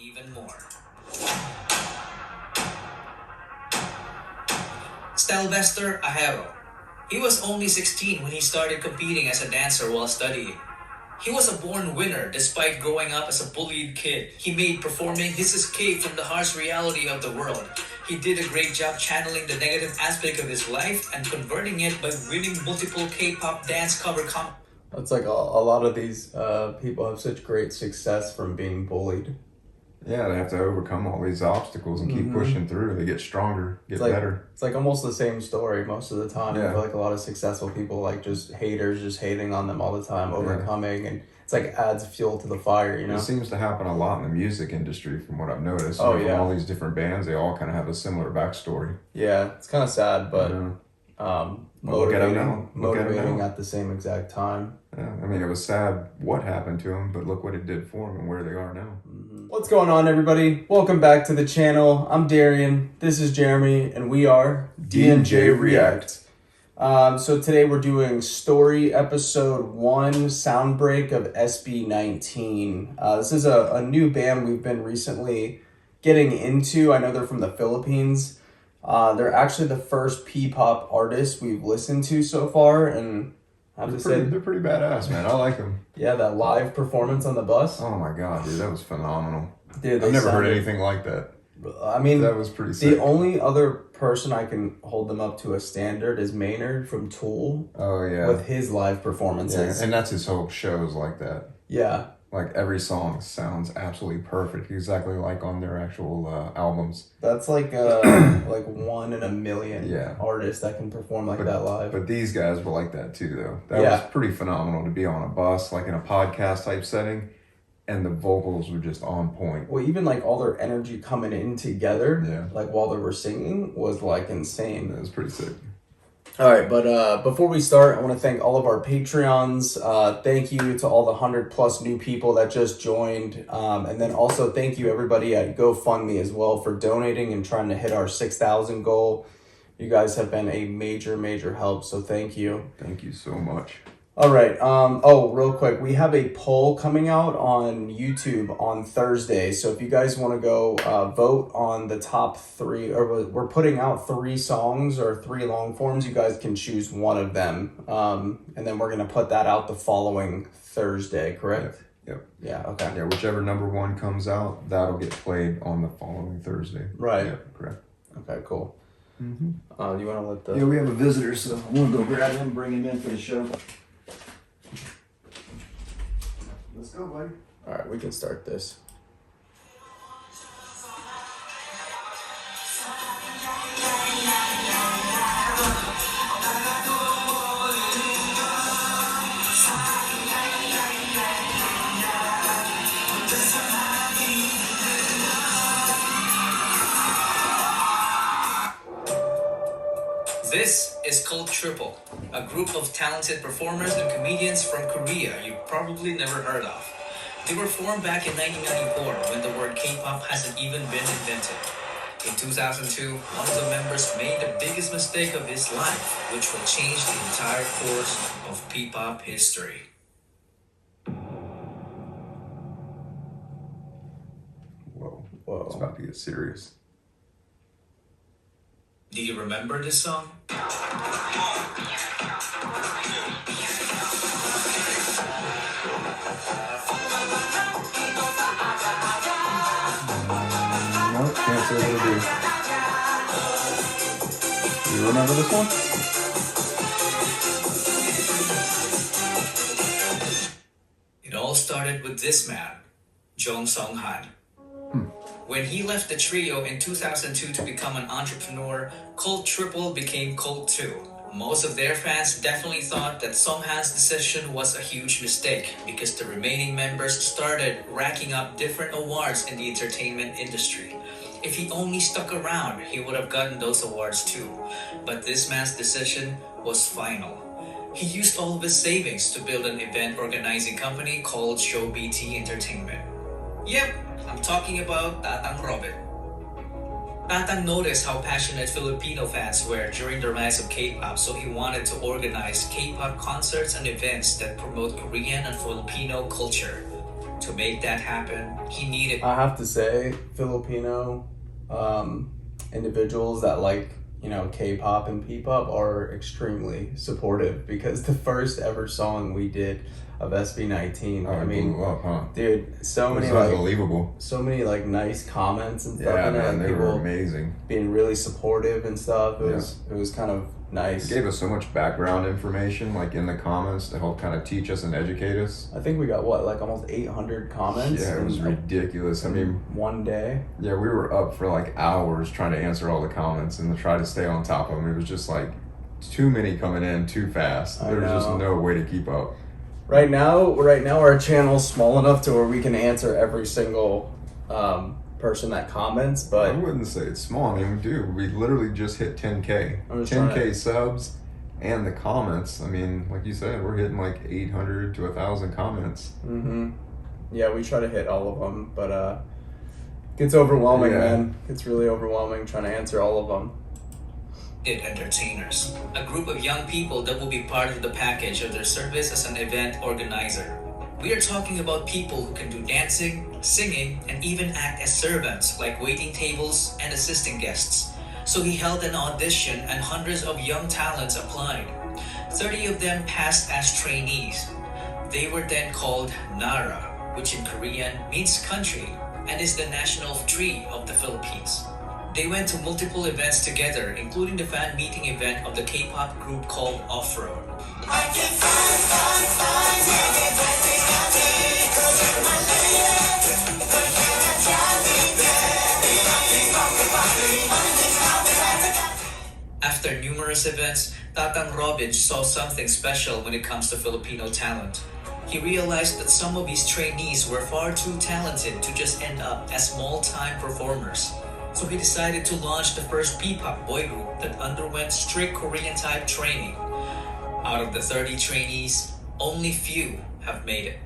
even more. Stell Ahero. He was only 16 when he started competing as a dancer while studying. He was a born winner despite growing up as a bullied kid. He made performing his escape from the harsh reality of the world. He did a great job channeling the negative aspect of his life and converting it by winning multiple K-pop dance cover competitions. It's like a lot of these people have such great success from being bullied. Yeah, they have to overcome all these obstacles and keep pushing through. They get stronger, get better. It's like almost the same story most of the time. Yeah. I feel like a lot of successful people, like just haters just hating on them all the time, overcoming, and it's like adds fuel to the fire, you know? It seems to happen a lot in the music industry from what I've noticed. Oh, From all these different bands, they all kind of have a similar backstory. Yeah, it's kind of sad, but motivating at the same exact time. Yeah, I mean, it was sad what happened to them, but look what it did for them and where they are now. What's going on, everybody? Welcome back to the channel. I'm Darian, this is Jeremy, and we are D&J React. So today we're doing Story Episode 1, Sound Break of SB19. This is a new band we've been recently getting into. I know they're from the Philippines. They're actually the first P-pop artists we've listened to so far, and I have to say they're pretty badass, man. I like them. Yeah, that live performance on the bus. Oh my god, dude, that was phenomenal. Dude, I've never heard anything like that. I mean, that was pretty sick. The only other person I can hold them up to a standard is Maynard from Tool. Oh yeah, with his live performances, and that's his whole shows like that. Yeah. Like every song sounds absolutely perfect, exactly like on their actual albums. That's like like 1 in a million artists that can perform like that live. But these guys were like that too, though. That was pretty phenomenal to be on a bus, like in a podcast type setting, and the vocals were just on point. Well, even like all their energy coming in together, like while they were singing, was like insane. That was pretty sick. All right, but before we start, I want to thank all of our Patreons. Thank you to all the 100+ new people that just joined. And then also thank you everybody at GoFundMe as well for donating and trying to hit our 6,000 goal. You guys have been a major help, so thank you. Thank you so much. All right. Oh, real quick, we have a poll coming out on YouTube on Thursday. So if you guys want to go vote on the top 3, or we're putting out 3 songs or 3 long forms, you guys can choose one of them. And then we're going to put that out the following Thursday, correct? Yep. Yeah, okay. Yeah, whichever number 1 comes out, that'll get played on the following Thursday. Right. Yeah, correct. Okay, cool. Do you want to let the... Yeah, we have a visitor, so I'm going to go grab him, bring him in for the show. Let's go, buddy. All right, we can start this. This is called Triple, a group of talented performers and comedians from Korea you probably never heard of. They were formed back in 1994 when the word K-pop hasn't even been invented. In 2002, one of the members made the biggest mistake of his life, which will change the entire course of P-pop history. Whoa. It's about to get serious. Do you remember this song? Nope, can't say what it is. Do you remember this one? It all started with this man, Jong Sung-han. When he left the trio in 2002 to become an entrepreneur, Cult Triple became Cult 2. Most of their fans definitely thought that Sung-han's decision was a huge mistake because the remaining members started racking up different awards in the entertainment industry. If he only stuck around, he would have gotten those awards too. But this man's decision was final. He used all of his savings to build an event organizing company called ShowBT Entertainment. Yep, I'm talking about Tatang Robert. Tatang noticed how passionate Filipino fans were during the rise of K-pop, so he wanted to organize K-pop concerts and events that promote Korean and Filipino culture. To make that happen, he needed... I have to say, Filipino individuals that like, you know, K-pop and P-pop are extremely supportive, because the first ever song we did of SB19, I mean, blew up, huh? dude, so many unbelievable. So many like nice comments and stuff. Yeah, in man, it. they were People amazing. being really supportive and stuff. It was kind of nice. It gave us so much background information, like in the comments, to help kind of teach us and educate us. I think we got like almost 800 comments. Yeah, it was ridiculous. I mean, one day. Yeah, we were up for like hours trying to answer all the comments and to try to stay on top of them. It was just like too many coming in too fast. There was just no way to keep up. Right now our channel's small enough to where we can answer every single person that comments, but I wouldn't say it's small. I mean, we literally just hit 10K. 10K subs and the comments. I mean, like you said, we're hitting like 800 to 1,000 comments. Mm-hmm. Yeah, we try to hit all of them, but it gets overwhelming, man. It's really overwhelming trying to answer all of them. Entertainers, a group of young people that will be part of the package of their service as an event organizer. We are talking about people who can do dancing, singing, and even act as servants, like waiting tables and assisting guests. So he held an audition and hundreds of young talents applied. 30 of them passed as trainees. They were then called Nara, which in Korean means country and is the national tree of the Philippines. They went to multiple events together, including the fan meeting event of the K-pop group called Off-Road. After numerous events, Tatang Robin saw something special when it comes to Filipino talent. He realized that some of his trainees were far too talented to just end up as small-time performers. So he decided to launch the first P-pop boy group that underwent strict Korean-type training. Out of the 30 trainees, only few have made it.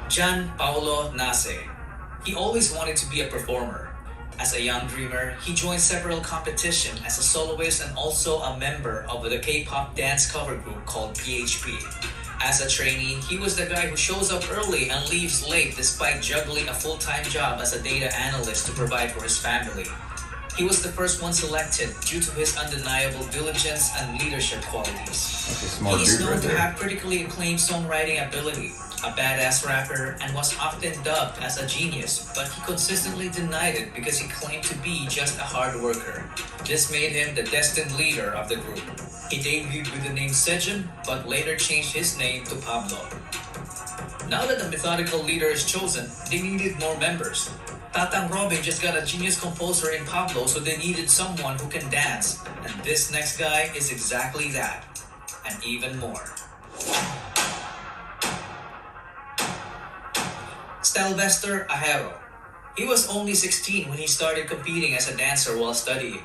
Jan Paulo Nase. He always wanted to be a performer. As a young dreamer, he joined several competitions as a soloist and also a member of the K-pop dance cover group called PHP. As a trainee, he was the guy who shows up early and leaves late despite juggling a full-time job as a data analyst to provide for his family. He was the first one selected due to his undeniable diligence and leadership qualities. That's a smart He is dude known right to there. have critically acclaimed songwriting ability, a badass rapper, and was often dubbed as a genius, but he consistently denied it because he claimed to be just a hard worker. This made him the destined leader of the group. He debuted with the name se-eon, but later changed his name to Pablo. Now that the methodical leader is chosen, they needed more members. Tatang Robin just got a genius composer in Pablo, so they needed someone who can dance. And this next guy is exactly that, and even more. Stell Ahero. He was only 16 when he started competing as a dancer while studying.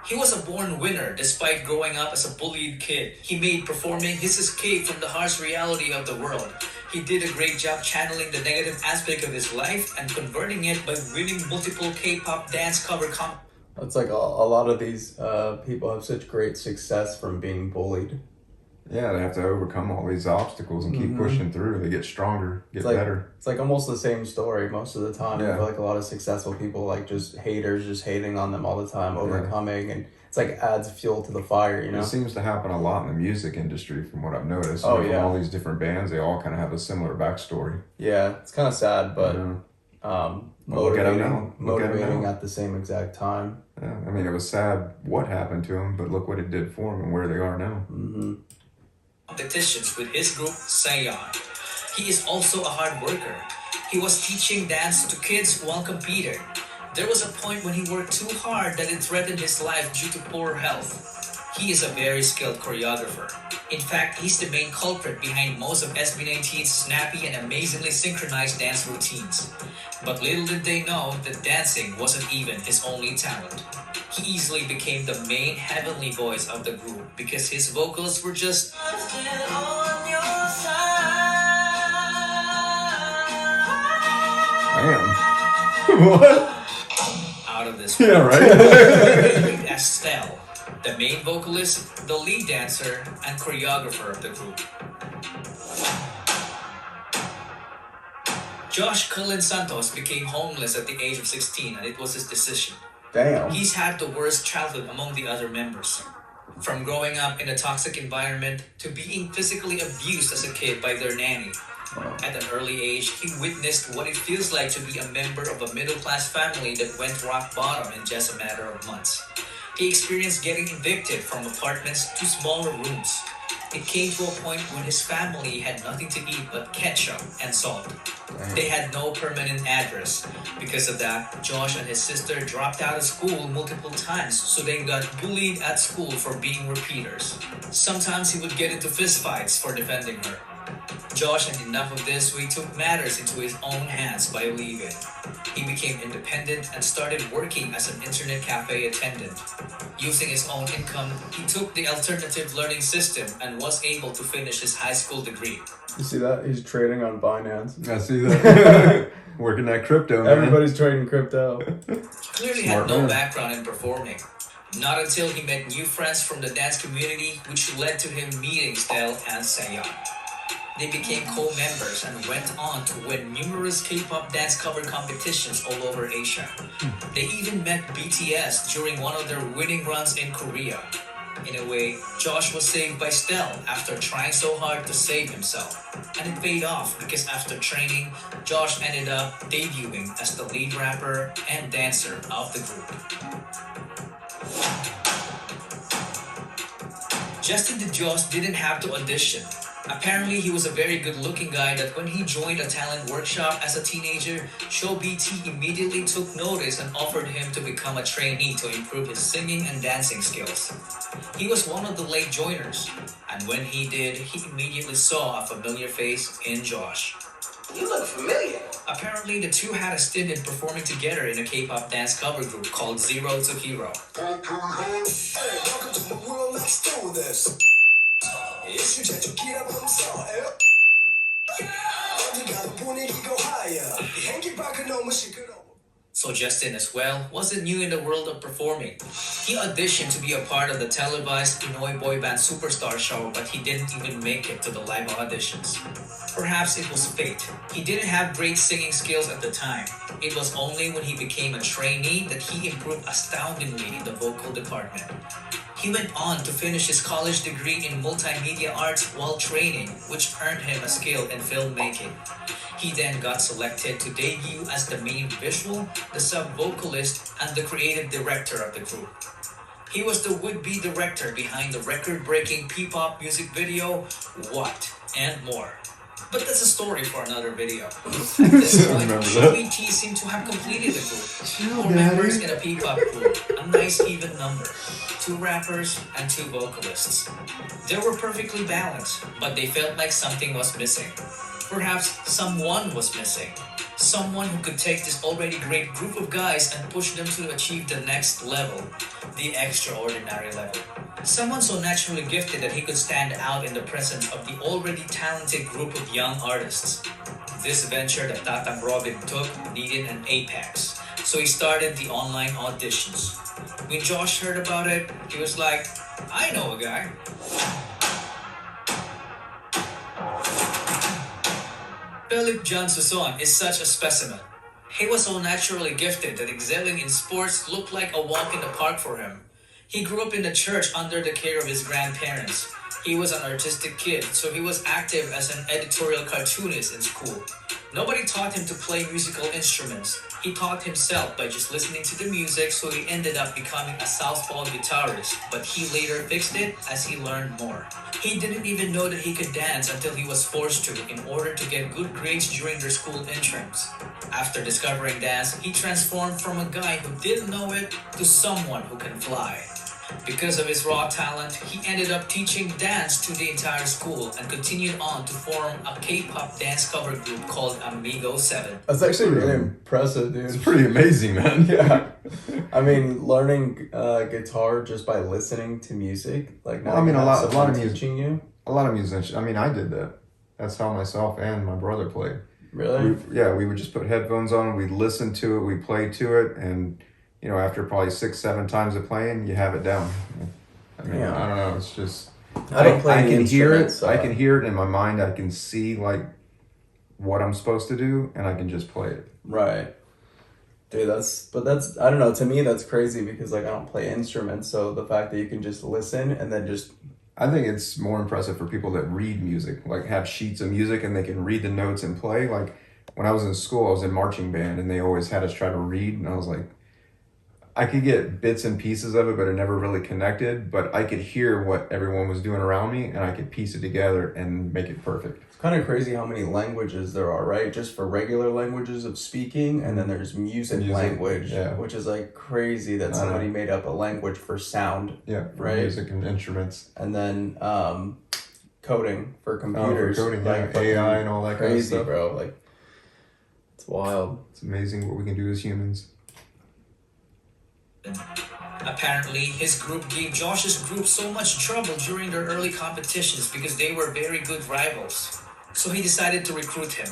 He was a born winner despite growing up as a bullied kid. He made performing his escape from the harsh reality of the world. He did a great job channeling the negative aspect of his life and converting it by winning multiple K-pop dance cover competitions. It's like a lot of these people have such great success from being bullied. Yeah, they have to overcome all these obstacles and keep pushing through. They get stronger, get better. It's like almost the same story most of the time. Yeah. I feel like a lot of successful people, like just haters, just hating on them all the time, overcoming, and it's like adds fuel to the fire, you know? It seems to happen a lot in the music industry from what I've noticed. Oh, From yeah. all these different bands, they all kind of have a similar backstory. Yeah, it's kind of sad, but Well, look at 'em now. Look at 'em motivating now. at the same exact time. Yeah, I mean, it was sad what happened to them, but look what it did for them and where they are now. Mm-hmm. Competitions with his group se-eon. He is also a hard worker. He was teaching dance to kids while competing. There was a point when he worked too hard that it threatened his life due to poor health. He is a very skilled choreographer. In fact, he's the main culprit behind most of SB19's snappy and amazingly synchronized dance routines. But little did they know that dancing wasn't even his only talent. He easily became the main heavenly voice of the group because his vocals were just Damn. What? out of this Yeah, world. right? As Stell, the main vocalist, the lead dancer, and choreographer of the group. Josh Cullen Santos became homeless at the age of 16 and it was his decision. Damn. He's had the worst childhood among the other members. From growing up in a toxic environment to being physically abused as a kid by their nanny. At an early age, he witnessed what it feels like to be a member of a middle-class family that went rock bottom in just a matter of months. He experienced getting evicted from apartments to smaller rooms. It came to a point when his family had nothing to eat but ketchup and salt. They had no permanent address. Because of that, Josh and his sister dropped out of school multiple times, so they got bullied at school for being repeaters. Sometimes he would get into fistfights for defending her. Josh had enough of this, so he took matters into his own hands by leaving. He became independent and started working as an internet cafe attendant. Using his own income, he took the alternative learning system and was able to finish his high school degree. You see that? He's trading on Binance. I see that. Working that crypto, man. Everybody's trading crypto. Clearly Smart had no man. background in performing. Not until he met new friends from the dance community, which led to him meeting Stell and se-eon. They became co-members and went on to win numerous K-pop dance cover competitions all over Asia. They even met BTS during one of their winning runs in Korea. In a way, Josh was saved by Stell after trying so hard to save himself. And it paid off because after training, Josh ended up debuting as the lead rapper and dancer of the group. Justin DeJoss didn't have to audition. Apparently, he was a very good-looking guy that when he joined a talent workshop as a teenager, ShowBT immediately took notice and offered him to become a trainee to improve his singing and dancing skills. He was one of the late joiners, and when he did, he immediately saw a familiar face in Josh. You look familiar. Apparently, the two had a stint in performing together in a K-pop dance cover group called Zero to Hero. Hey, welcome to the world next door. This. So Justin as well wasn't new in the world of performing. He auditioned to be a part of the televised Pinoy boy band Superstar show, but he didn't even make it to the live auditions. Perhaps it was fate. He didn't have great singing skills at the time. It was only when he became a trainee that he improved astoundingly in the vocal department. He went on to finish his college degree in multimedia arts while training, which earned him a skill in filmmaking. He then got selected to debut as the main visual, the sub-vocalist, and the creative director of the group. He was the would-be director behind the record-breaking P-pop music video, What, and More. But that's a story for another video. At this point, ShowBT seemed to have completed the group. 4 members in a P-pop group, a nice even number. 2 rappers and 2 vocalists. They were perfectly balanced, but they felt like something was missing. Perhaps someone was missing. Someone who could take this already great group of guys and push them to achieve the next level, the extraordinary level. Someone so naturally gifted that he could stand out in the presence of the already talented group of young artists. This venture that Tatang Robin took needed an apex, so he started the online auditions. When Josh heard about it, he was like, I know a guy. Philip John Suson is such a specimen. He was so naturally gifted that excelling in sports looked like a walk in the park for him. He grew up in the church under the care of his grandparents. He was an artistic kid, so he was active as an editorial cartoonist in school. Nobody taught him to play musical instruments. He taught himself by just listening to the music, so he ended up becoming a southpaw guitarist, but he later fixed it as he learned more. He didn't even know that he could dance until he was forced to in order to get good grades during their school interims. After discovering dance, he transformed from a guy who didn't know it to someone who can fly. Because of his raw talent, he ended up teaching dance to the entire school and continued on to form a K-pop dance cover group called Amigo 7. That's actually really impressive, dude. It's pretty amazing, man. Yeah. I mean, learning guitar just by listening to music, like Well, I mean, a lot of teaching you. A lot of musicians. I mean, I did that. That's how myself and my brother played. Really? We would just put headphones on, we'd listen to it, we'd play to it, and you know, after probably 6-7 times of playing, you have it down. I mean, Yeah. I don't know. It's just I don't play I any can hear it. instruments, I can hear it in my mind. I can see like what I'm supposed to do, and I can just play it. Right. Dude, that's I don't know, to me that's crazy because like I don't play instruments, so the fact that you can just listen and then just I think it's more impressive for people that read music, like have sheets of music and they can read the notes and play. Like when I was in school, I was in marching band and they always had us try to read, and I was like, I could get bits and pieces of it, but it never really connected. But I could hear what everyone was doing around me, and I could piece it together and make it perfect. it's kind of crazy how many languages there are, right? Just for regular languages of speaking, and then there's music language, yeah. which is like crazy that somebody made up a language for sound. Yeah, for right? music and instruments. And then coding for computers. For coding, like, yeah, AI and all that kind of crazy, stuff. bro. Like, it's wild. It's amazing what we can do as humans. Apparently, his group gave Josh's group so much trouble during their early competitions because they were very good rivals. So he decided to recruit him.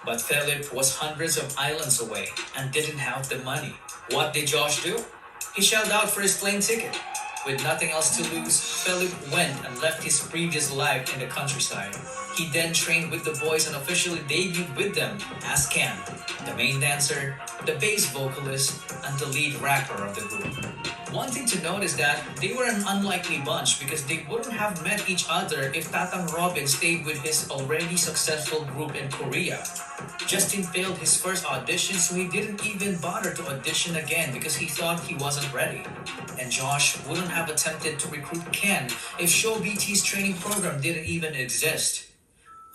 But Philip was hundreds of islands away and didn't have the money. What did Josh do? He shelled out for his plane ticket. With nothing else to lose, Philip went and left his previous life in the countryside. He then trained with the boys and officially debuted with them as Ken, the main dancer, the bass vocalist, and the lead rapper of the group. One thing to note is that they were an unlikely bunch because they wouldn't have met each other if Tatang Robin stayed with his already successful group in Korea. Justin failed his first audition, so he didn't even bother to audition again because he thought he wasn't ready. And Josh wouldn't have attempted to recruit Ken if ShowBT's training program didn't even exist.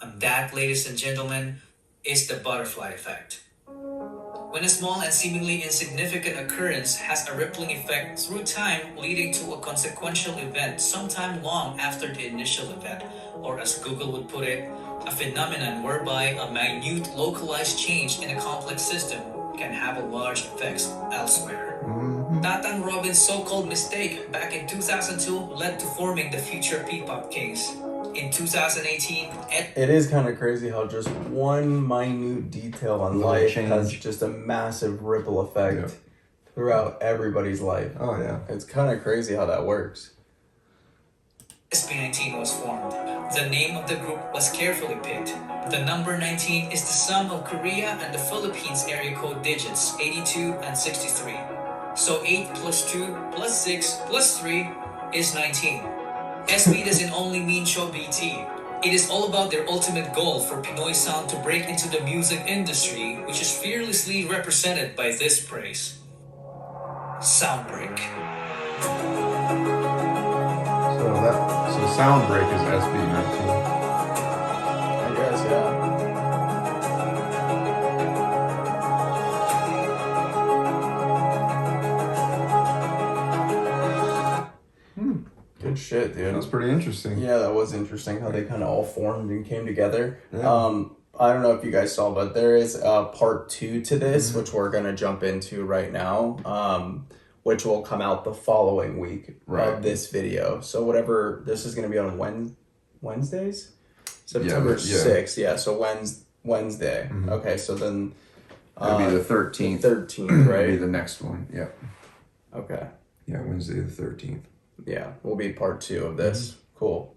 And that, ladies and gentlemen, is the butterfly effect. When a small and seemingly insignificant occurrence has a rippling effect through time, leading to a consequential event sometime long after the initial event, or as Google would put it, a phenomenon whereby a minute localized change in a complex system can have a large effects elsewhere. Tatang Robin's so-called mistake back in 2002 led to forming the future P-pop Kings. In 2018, it is kind of crazy how just one minute detail on life has just a massive ripple effect throughout everybody's life. Oh yeah. It's kind of crazy how that works. SB19 was formed. The name of the group was carefully picked. The number 19 is the sum of Korea and the Philippines area code digits 82 and 63. So 8 plus 2 plus 6 plus 3 is 19. SB doesn't only mean ShowBT. It is all about their ultimate goal for Pinoy sound to break into the music industry, which is fearlessly represented by this phrase: Soundbreak. So Soundbreak is SB19. I guess, yeah. Good shit, dude. That's pretty interesting. Yeah, that was interesting how they kind of all formed and came together. Yeah. I don't know if you guys saw, but there is a part 2 to this, which we're going to jump into right now, which will come out the following week of this video. So whatever, this is going to be on Wednesdays? September 6th. Yeah, so Wednesday. Okay, so then... It'll be the 13th. 13th, right? It'll be the next one, yeah. Okay. Yeah, Wednesday the 13th. Yeah, will be part 2 of this. Cool.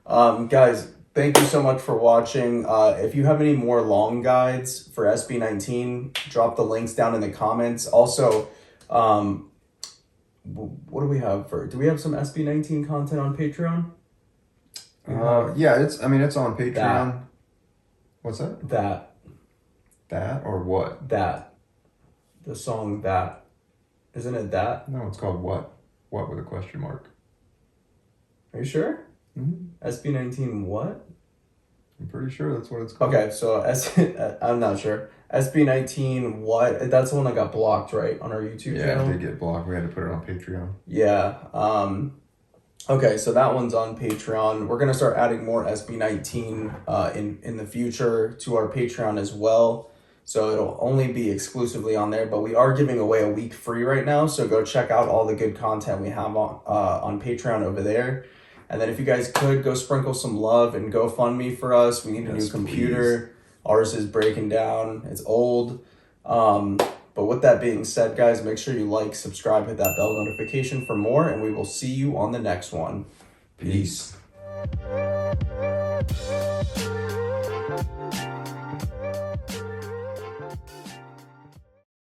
Guys, thank you so much for watching. If you have any more long guides for SB19, drop the links down in the comments. Also, what do we have do we have some SB19 content on Patreon? Yeah, it's on Patreon. That. What's that? That or what? the song That. Isn't it That? No, it's called What? What with a question mark. Are you sure? Mm-hmm. SB19 what? I'm pretty sure that's what it's called. Okay, so I'm not sure. SB19 what? That's the one that got blocked, right, on our YouTube channel? Yeah, it did get blocked. We had to put it on Patreon. Yeah. Okay, so that one's on Patreon. We're gonna start adding more SB19 in the future to our Patreon as well. So it'll only be exclusively on there, but we are giving away a week free right now. So go check out all the good content we have on Patreon over there. And then if you guys could go sprinkle some love and GoFundMe for us. We need a new computer. Please. Ours is breaking down. It's old. But with that being said, guys, make sure you like, subscribe, hit that bell notification for more, and we will see you on the next one. Peace.